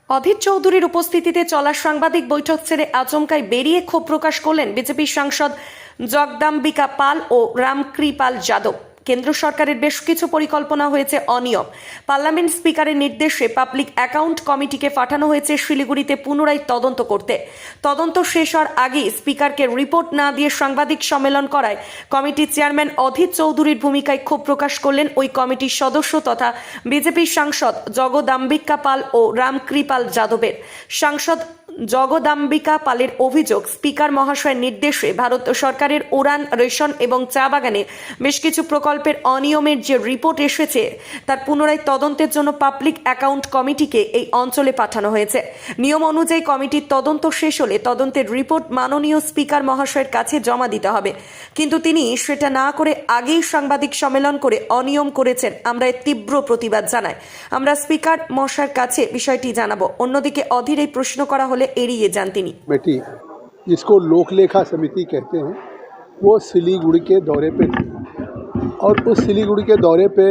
অধীর চৌধুরীর উপস্থিতিতে চলা সাংবাদিক বৈঠক ছেড়ে আচমকাই বেরিয়ে ক্ষোভ প্রকাশ করলেন বিজেপির সাংসদ জগদাম্বিকা পাল ও রামকৃপাল যাদব। কেন্দ্র সরকারের বেশ কিছু পরিকল্পনা হয়েছে অনিয়ম। পার্লামেন্ট স্পিকারের নির্দেশে পাবলিক অ্যাকাউন্ট কমিটিকে পাঠানো হয়েছে শিলিগুড়িতে পুনরায় তদন্ত করতে। তদন্ত শেষ হওয়ার আগেই স্পিকারকে রিপোর্ট না দিয়ে সাংবাদিক সম্মেলন করায় কমিটির চেয়ারম্যান অধীর চৌধুরীর ভূমিকায় ক্ষোভ প্রকাশ করলেন ওই কমিটির সদস্য তথা বিজেপির সাংসদ জগদাম্বিকা পাল ও রামকৃপাল যাদবের। সাংসদ জগদাম্বিকা পালের অভিযোগ, স্পিকার মহাশয়ের নির্দেশে ভারত সরকারের উড়ান, রেশন এবং চা বাগানে বেশ কিছু প্রকল্পের অনিয়মের যে রিপোর্ট এসেছে তার পুনরায় তদন্তের জন্য পাবলিক অ্যাকাউন্ট কমিটিকে এই অঞ্চলে পাঠানো হয়েছে। নিয়ম অনুযায়ী কমিটির তদন্ত শেষ হলে তদন্তের রিপোর্ট মাননীয় স্পিকার মহাশয়ের কাছে জমা দিতে হবে, কিন্তু তিনি সেটা না করে আগেই সাংবাদিক সম্মেলন করে অনিয়ম করেছেন। আমরা এর তীব্র প্রতিবাদ জানাই। আমরা স্পিকার মহাশয়ের কাছে বিষয়টি জানাবো। অন্যদিকে অধীর এই প্রশ্ন করা হলে एड़िए जान তিনি। कमेटी जिसको लोकलेखा समिति कहते हैं वो सिलीगुड़ी के दौरे पे थी और उस सिलीगुड़ी के दौरे पे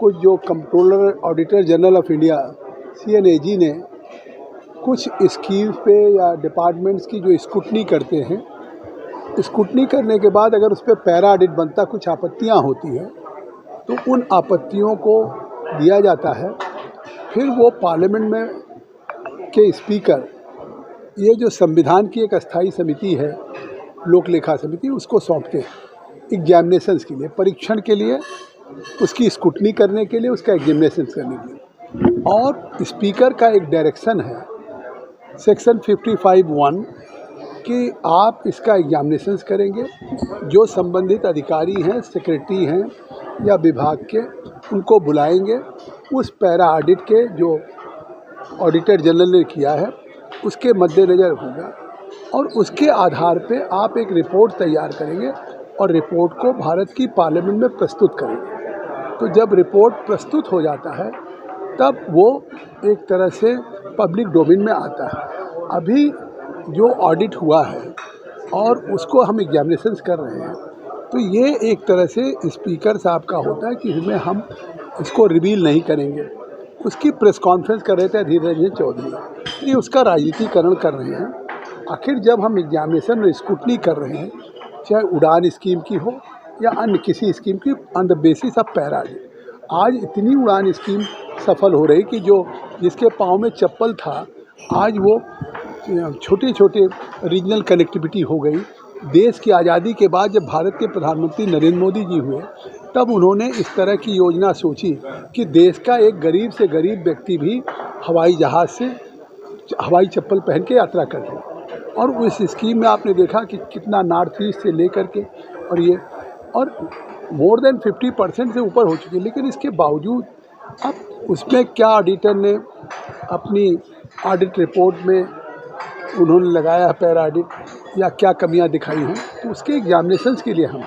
कुछ जो controller auditor general of India CNAG ने कुछ स्कीम पे या डिपार्टमेंट्स की जो स्क्रूटनी करते हैं, स्क्रूटनी करने के बाद अगर उस पर पैरा ऑडिट बनता कुछ आपत्तियां होती हैं तो उन आपत्तियों को दिया जाता है। फिर वो पार्लियामेंट में के स्पीकर ये जो संविधान की एक अस्थाई समिति है लोक लेखा समिति, उसको सौंपते हैं एग्जामिनेशंस के लिए, परीक्षण के लिए, उसकी स्क्रूटनी करने के लिए, उसका एग्जामिनेशंस करने के लिए। और स्पीकर का एक डायरेक्शन है सेक्शन 55(1) कि आप इसका एग्जामिनेशंस करेंगे। जो संबंधित अधिकारी हैं, सेक्रेटरी हैं या विभाग के, उनको बुलाएंगे। उस पैरा ऑडिट के जो ऑडिटर जनरल ने किया है उसके मद्देनज़र होगा और उसके आधार पे आप एक रिपोर्ट तैयार करेंगे और रिपोर्ट को भारत की पार्लियामेंट में प्रस्तुत करेंगे। तो जब रिपोर्ट प्रस्तुत हो जाता है तब वो एक तरह से पब्लिक डोमेन में आता है। अभी जो ऑडिट हुआ है और उसको हम एग्जामिनेशंस कर रहे हैं तो ये एक तरह से स्पीकर साहब का होता है कि इसमें हम इसको रिवील नहीं करेंगे। उसकी प्रेस कॉन्फ्रेंस कर रहे थे अधीर रंजन चौधरी, ये उसका राजनीतिकरण कर रहे हैं। आखिर जब हम एग्जामिनेशन में स्क्रूटनी कर रहे हैं, चाहे उड़ान स्कीम की हो या अन्य किसी स्कीम की, on the basis of para audit, आज इतनी उड़ान स्कीम सफल हो रही कि जो जिसके पाँव में चप्पल था आज वो छोटे छोटे रीजनल कनेक्टिविटी हो गई। देश की आज़ादी के बाद जब भारत के प्रधानमंत्री नरेंद्र मोदी जी हुए तब उन्होंने इस तरह की योजना सोची कि देश का एक गरीब से गरीब व्यक्ति भी हवाई जहाज़ से हवाई चप्पल पहन के यात्रा कर सके। और उस स्कीम में आपने देखा कि कितना नॉर्थ ईस्ट से लेकर के और ये और मोर देन 50% से ऊपर हो चुकी है। लेकिन इसके बावजूद अब उसमें क्या ऑडिटर ने अपनी ऑडिट रिपोर्ट में उन्होंने लगाया है पैरा ऑडिट या क्या कमियां दिखाई हैं, तो उसके एग्जामिनेशंस के लिए हम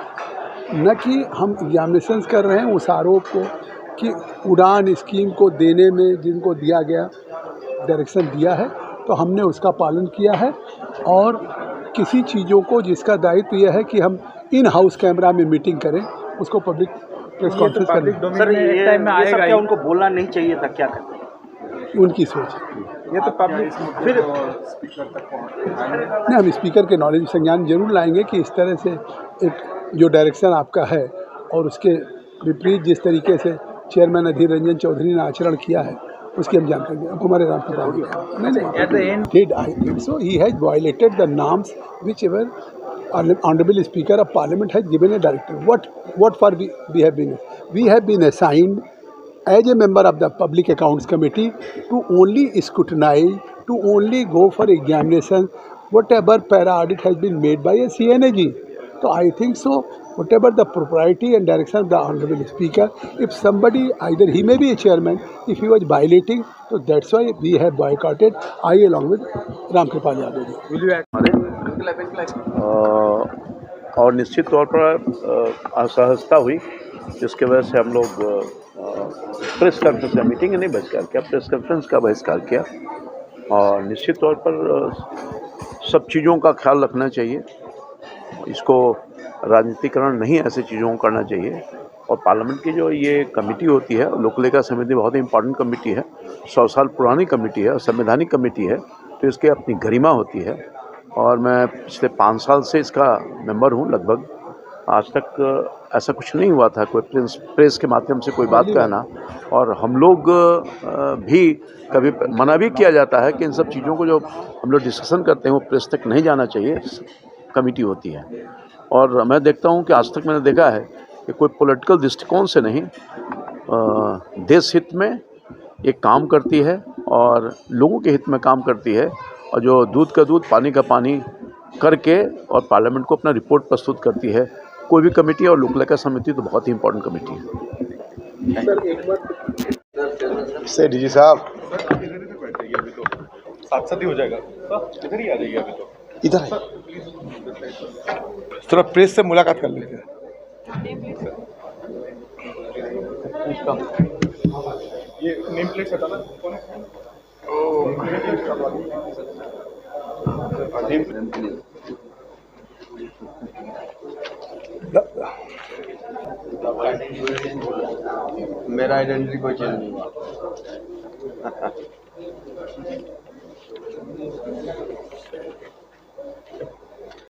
न कि हम एग्जामिनेशंस कर रहे हैं उस आरोप को कि उड़ान स्कीम को देने में जिनको दिया गया डायरेक्शन दिया है तो हमने उसका पालन किया है। और किसी चीज़ों को जिसका दायित्व यह है कि हम इन हाउस कैमरा में मीटिंग करें, उसको पब्लिक प्रेस कॉन्फ्रेंस करें। सर ये टाइम में आएगा, क्या उनको बोलना नहीं चाहिए था? क्या करते? उनकी सोच है। ये तो पब्लिक फिर नहीं, हम स्पीकर के नॉलेज संज्ञान जरूर लाएंगे कि इस तरह से एक जो डायरेक्शन आपका है और उसके विपरीत जिस तरीके से चेयरमैन अधीर रंजन चौधरी ने आचरण किया है उसकी हम जानकारी दें। अब हमारे Ram Pratap so he has violated the norms which ever honourable speaker of parliament has given a directive what for we have been assigned as a member of the Public Accounts Committee to only scrutinize, to only go for examination whatever para audit has been made by a CNAG. So I think so whatever the propriety and direction of the Honorable Speaker, if somebody, either he may be a chairman, if he was violating, so that's why we have boycotted, I along with Ramkrypal Yadav ji. Will you act? और निश्चित तौर पर असहजता हुई जिसकी वजह से हम लोग प्रेस कॉन्फ्रेंस का मीटिंग नहीं बहिष्कार किया, प्रेस कॉन्फ्रेंस का बहिष्कार किया। और निश्चित तौर पर सब चीज़ों का ख्याल रखना चाहिए, इसको राजनीतिकरण नहीं ऐसे चीज़ों को करना चाहिए। और पार्लियामेंट की जो ये कमेटी होती है, लोक लेखा समिति बहुत ही इंपॉर्टेंट कमेटी है, 100 साल पुरानी कमेटी है और संवैधानिक कमेटी है, तो इसकी अपनी गरिमा होती है। और मैं पिछले 5 साल से इसका मेंबर हूँ लगभग। आज तक ऐसा कुछ नहीं हुआ था कोई प्रेस के माध्यम से कोई बात कहना, और हम लोग भी कभी मना भी किया जाता है कि इन सब चीज़ों को जो हम लोग डिस्कशन करते हैं वो प्रेस तक नहीं जाना चाहिए, कमेटी होती है। और मैं देखता हूँ कि आज तक मैंने देखा है कि कोई पॉलिटिकल दृष्टिकोण से नहीं, देश हित में ये काम करती है और लोगों के हित में काम करती है, और जो दूध का दूध पानी का पानी करके और पार्लियामेंट को अपना रिपोर्ट प्रस्तुत करती है। कोई भी कमेटी और लोकलेखा समिति तो बहुत ही इंपॉर्टेंट कमेटी है। सर एक बार से डीजी साहब साथ साथ ही हो जाएगा, इधर ही आ जाइए अभी तो। इधर है, थोड़ा प्रेस से मुलाकात कर लेते हैं। ये नेम प्लेट हटाना कौन है? मेरा आइडेंटिटी कोई चेंज नहीं हुआ।